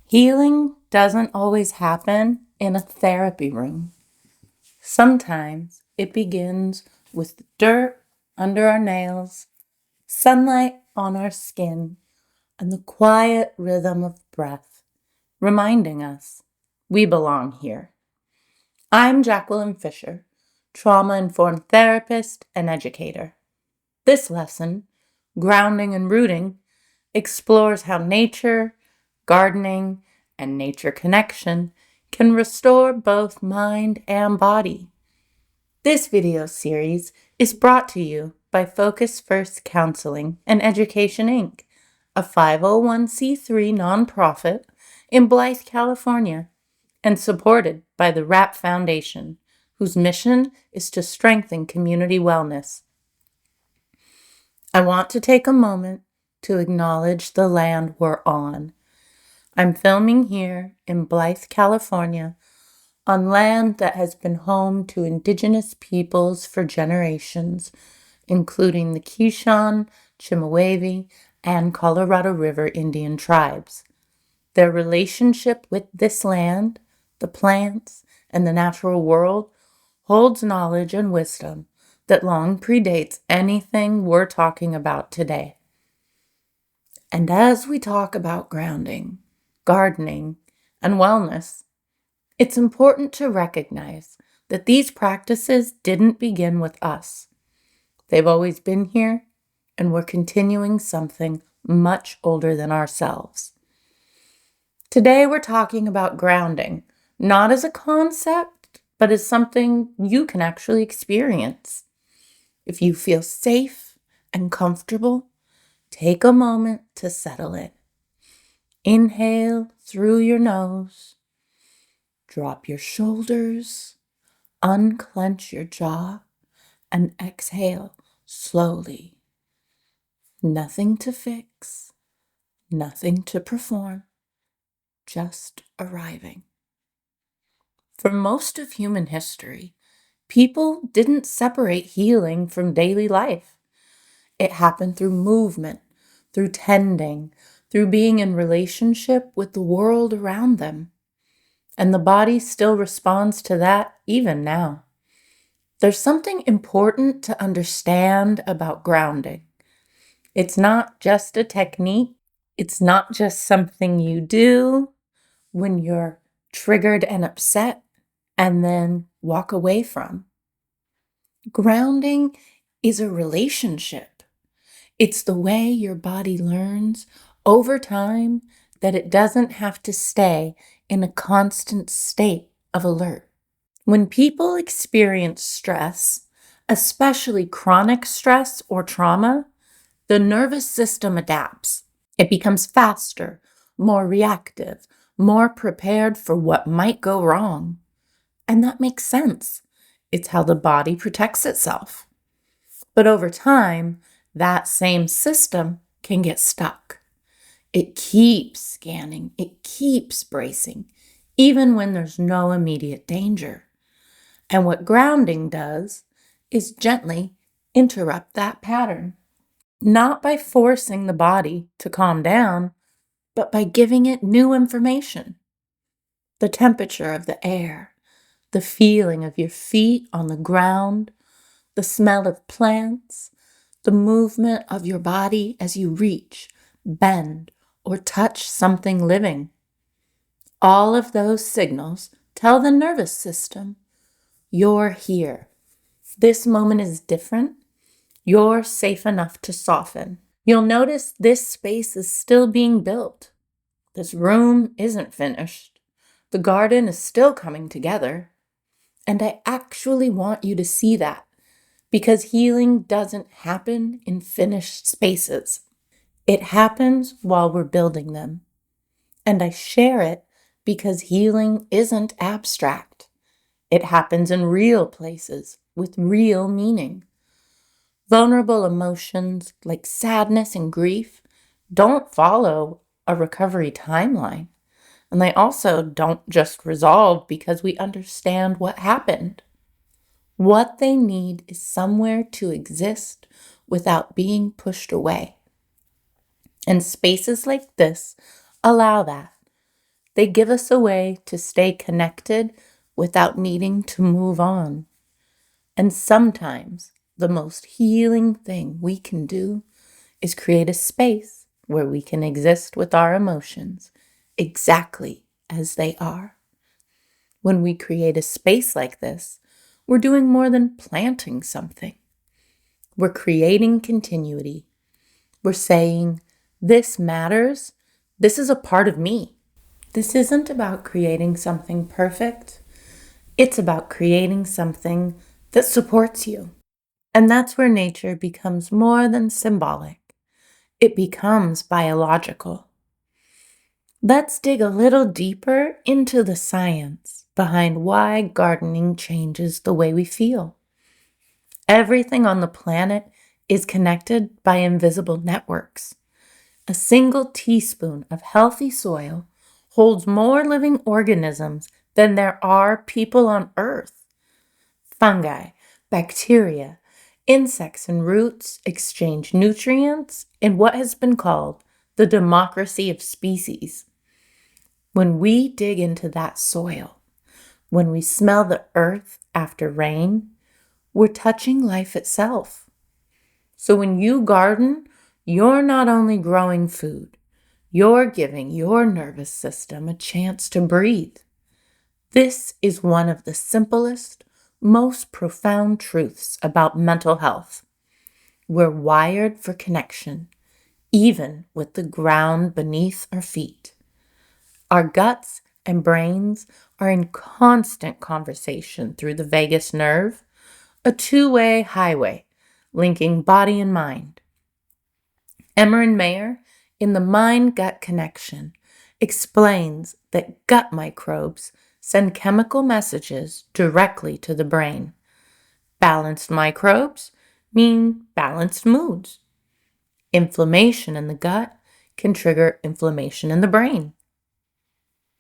Healing doesn't always happen in a therapy room. Sometimes it begins with dirt under our nails, sunlight on our skin, and the quiet rhythm of breath, reminding us we belong here. I'm Jacqueline Fisher, trauma-informed therapist and educator. This lesson, Grounding and Rooting, explores how nature, gardening, and nature connection can restore both mind and body. This video series is brought to you by Focus First Counseling and Education, Inc., a 501c3 nonprofit in Blythe, California, and supported by the RAP Foundation, whose mission is to strengthen community wellness. I want to take a moment to acknowledge the land we're on. I'm filming here in Blythe, California, on land that has been home to indigenous peoples for generations, including the Kishon, Chemehuevi, and Colorado River Indian tribes. Their relationship with this land, the plants, and the natural world holds knowledge and wisdom that long predates anything we're talking about today. And as we talk about grounding, gardening, and wellness, it's important to recognize that these practices didn't begin with us. They've always been here, and we're continuing something much older than ourselves. Today we're talking about grounding, not as a concept, but as something you can actually experience. If you feel safe and comfortable, take a moment to settle in. Inhale through your nose. Drop your shoulders, unclench your jaw, and exhale slowly. Nothing to fix, nothing to perform, just arriving. For most of human history, people didn't separate healing from daily life. It happened through movement, through tending, through being in relationship with the world around them. And the body still responds to that even now. There's something important to understand about grounding. It's not just a technique. It's not just something you do when you're triggered and upset and then walk away from. Grounding is a relationship. It's the way your body learns over time that it doesn't have to stay in a constant state of alert. When people experience stress, especially chronic stress or trauma, the nervous system adapts. It becomes faster, more reactive, more prepared for what might go wrong. And that makes sense. It's how the body protects itself. But over time, that same system can get stuck. It keeps scanning, it keeps bracing, even when there's no immediate danger. And what grounding does is gently interrupt that pattern. Not by forcing the body to calm down, but by giving it new information. The temperature of the air, the feeling of your feet on the ground, the smell of plants, the movement of your body as you reach, bend, or touch something living. All of those signals tell the nervous system, you're here. This moment is different. You're safe enough to soften. You'll notice this space is still being built. This room isn't finished. The garden is still coming together. And I actually want you to see that because healing doesn't happen in finished spaces. It happens while we're building them. And I share it because healing isn't abstract. It happens in real places with real meaning. Vulnerable emotions like sadness and grief don't follow a recovery timeline. And they also don't just resolve because we understand what happened. What they need is somewhere to exist without being pushed away. And spaces like this allow that. They give us a way to stay connected without needing to move on. And sometimes the most healing thing we can do is create a space where we can exist with our emotions exactly as they are. When we create a space like this, we're doing more than planting something. We're creating continuity. We're saying, this matters. This is a part of me. This isn't about creating something perfect. It's about creating something that supports you. And that's where nature becomes more than symbolic. It becomes biological. Let's dig a little deeper into the science behind why gardening changes the way we feel. Everything on the planet is connected by invisible networks. A single teaspoon of healthy soil holds more living organisms than there are people on Earth. Fungi, bacteria, insects, and roots exchange nutrients in what has been called the democracy of species. When we dig into that soil, when we smell the earth after rain, we're touching life itself. So when you garden, you're not only growing food, you're giving your nervous system a chance to breathe. This is one of the simplest, most profound truths about mental health. We're wired for connection, even with the ground beneath our feet. Our guts and brains are in constant conversation through the vagus nerve, a two-way highway linking body and mind. Emmer Mayer, in The Mind-Gut Connection, explains that gut microbes send chemical messages directly to the brain. Balanced microbes mean balanced moods. Inflammation in the gut can trigger inflammation in the brain.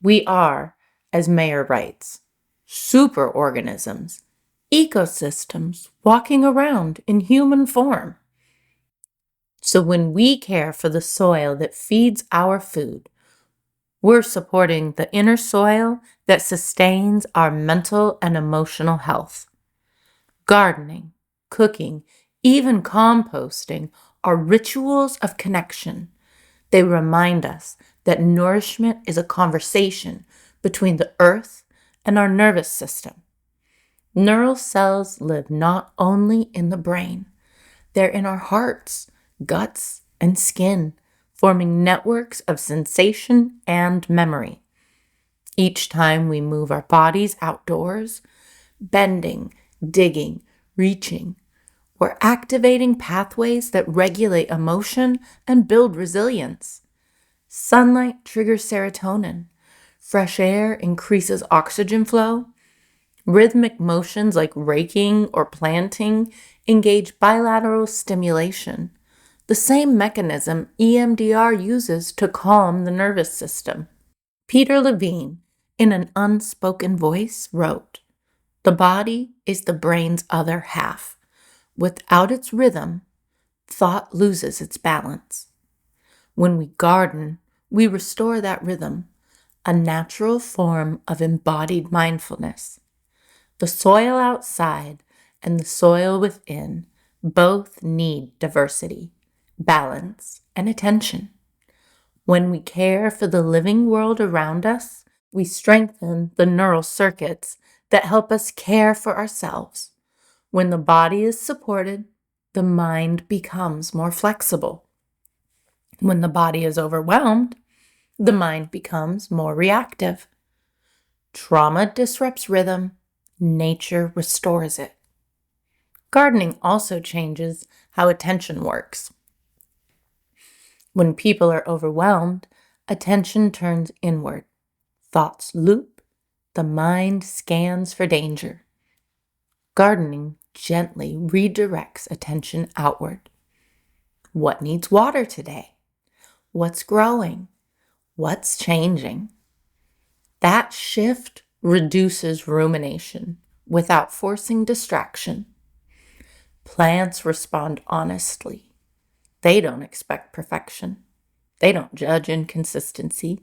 We are, as Mayer writes, superorganisms, ecosystems walking around in human form. So when we care for the soil that feeds our food, we're supporting the inner soil that sustains our mental and emotional health. Gardening, cooking, even composting are rituals of connection. They remind us that nourishment is a conversation between the earth and our nervous system. Neural cells live not only in the brain, they're in our hearts, guts, and skin, forming networks of sensation and memory. Each time we move our bodies outdoors, bending, digging, reaching, we're activating pathways that regulate emotion and build resilience. Sunlight triggers serotonin. Fresh air increases oxygen flow. Rhythmic motions like raking or planting engage bilateral stimulation, the same mechanism EMDR uses to calm the nervous system. Peter Levine, in an unspoken voice, wrote, "The body is the brain's other half. Without its rhythm, thought loses its balance." When we garden, we restore that rhythm, a natural form of embodied mindfulness. The soil outside and the soil within both need diversity, balance, and attention. When we care for the living world around us, we strengthen the neural circuits that help us care for ourselves. When the body is supported, the mind becomes more flexible. When the body is overwhelmed, the mind becomes more reactive. Trauma disrupts rhythm, nature restores it. Gardening also changes how attention works. When people are overwhelmed, attention turns inward. Thoughts loop, the mind scans for danger. Gardening gently redirects attention outward. What needs water today? What's growing? What's changing? That shift reduces rumination without forcing distraction. Plants respond honestly. They don't expect perfection. They don't judge inconsistency.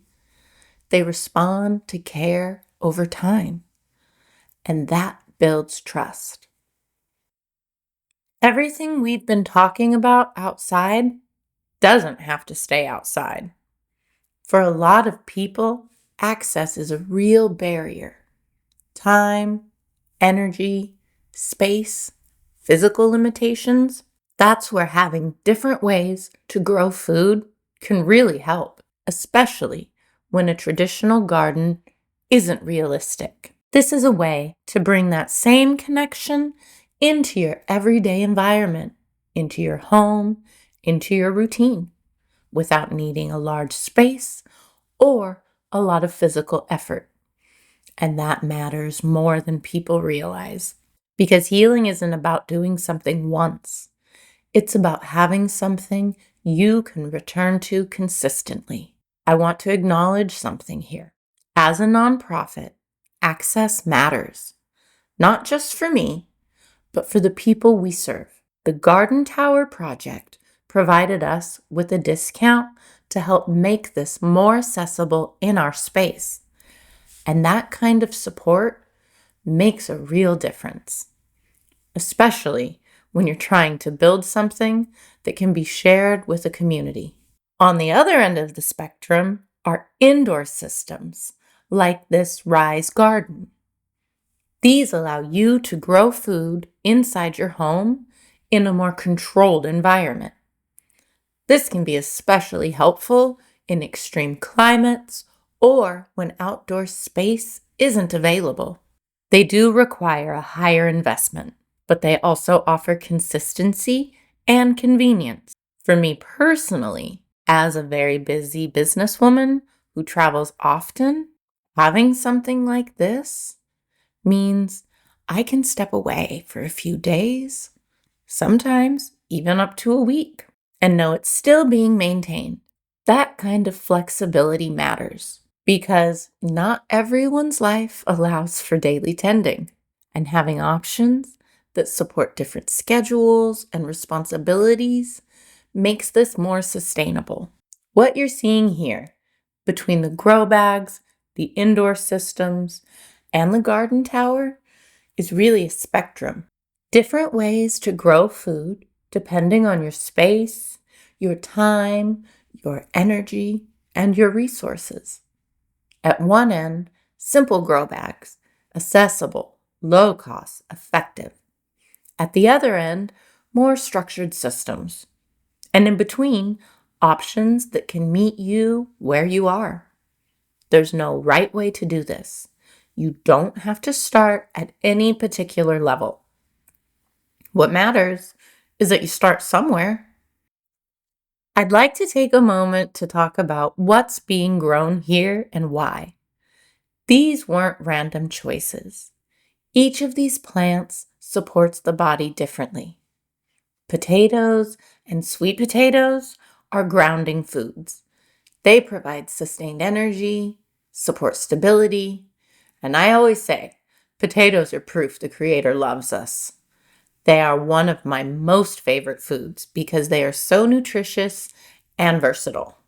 they respond to care over time, and that builds trust. Everything we've been talking about outside doesn't have to stay outside. For a lot of people, access is a real barrier. Time, energy, space, physical limitations. That's where having different ways to grow food can really help, especially when a traditional garden isn't realistic. This is a way to bring that same connection into your everyday environment, into your home, into your routine, without needing a large space or a lot of physical effort. And that matters more than people realize. Because healing isn't about doing something once. It's about having something you can return to consistently. I want to acknowledge something here. As a nonprofit, access matters. Not just for me, but for the people we serve. The Garden Tower Project provided us with a discount to help make this more accessible in our space. And that kind of support makes a real difference, especially when you're trying to build something that can be shared with a community. On the other end of the spectrum are indoor systems, like this Rise Garden. These allow you to grow food inside your home in a more controlled environment. This can be especially helpful in extreme climates or when outdoor space isn't available. They do require a higher investment, but they also offer consistency and convenience. For me personally, as a very busy businesswoman who travels often, having something like this means I can step away for a few days, sometimes even up to a week, and know it's still being maintained. That kind of flexibility matters because not everyone's life allows for daily tending, and having options that support different schedules and responsibilities makes this more sustainable. What you're seeing here between the grow bags, the indoor systems, and the garden tower is really a spectrum. Different ways to grow food depending on your space, your time, your energy, and your resources. At one end, simple grow bags, accessible, low cost, effective. At the other end, more structured systems. And in between, options that can meet you where you are. There's no right way to do this. You don't have to start at any particular level. What matters is that you start somewhere. I'd like to take a moment to talk about what's being grown here and why. These weren't random choices. Each of these plants supports the body differently. Potatoes and sweet potatoes are grounding foods. They provide sustained energy, support stability, and I always say, potatoes are proof the Creator loves us. They are one of my most favorite foods because they are so nutritious and versatile.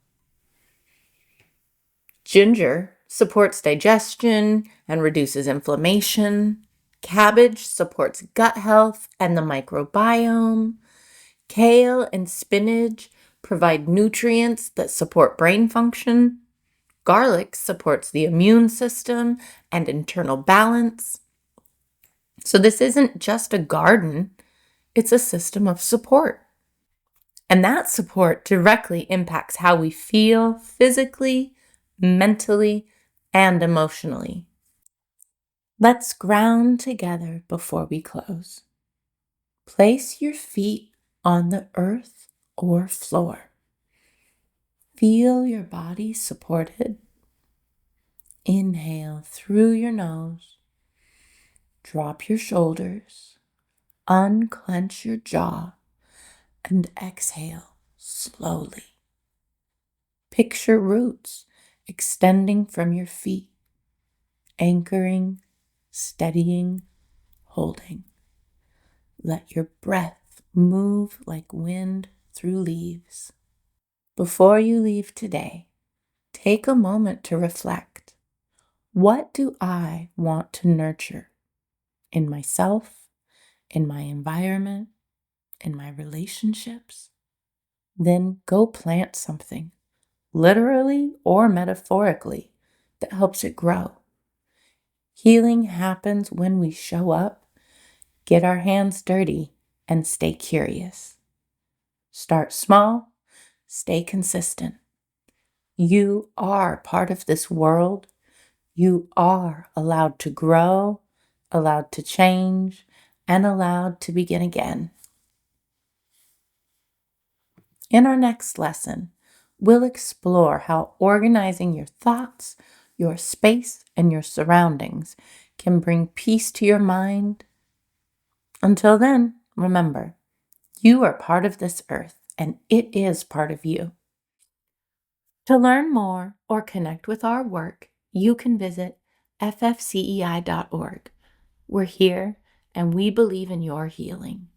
Ginger supports digestion and reduces inflammation. Cabbage supports gut health and the microbiome. Kale and spinach provide nutrients that support brain function. Garlic supports the immune system and internal balance. So this isn't just a garden, it's a system of support. And that support directly impacts how we feel physically, mentally, and emotionally. Let's ground together before we close. Place your feet on the earth or floor. Feel your body supported. Inhale through your nose. Drop your shoulders. Unclench your jaw. And exhale slowly. Picture roots extending from your feet, anchoring, steadying, holding. Let your breath move like wind through leaves. Before you leave today, take a moment to reflect. What do I want to nurture in myself, in my environment, in my relationships? Then go plant something, literally or metaphorically, that helps it grow. Healing happens when we show up, get our hands dirty, and stay curious. Start small, stay consistent. You are part of this world. You are allowed to grow, allowed to change, and allowed to begin again. In our next lesson, we'll explore how organizing your thoughts, your space, and your surroundings can bring peace to your mind. Until then, remember, you are part of this earth and it is part of you. To learn more or connect with our work, you can visit ffcei.org. We're here and we believe in your healing.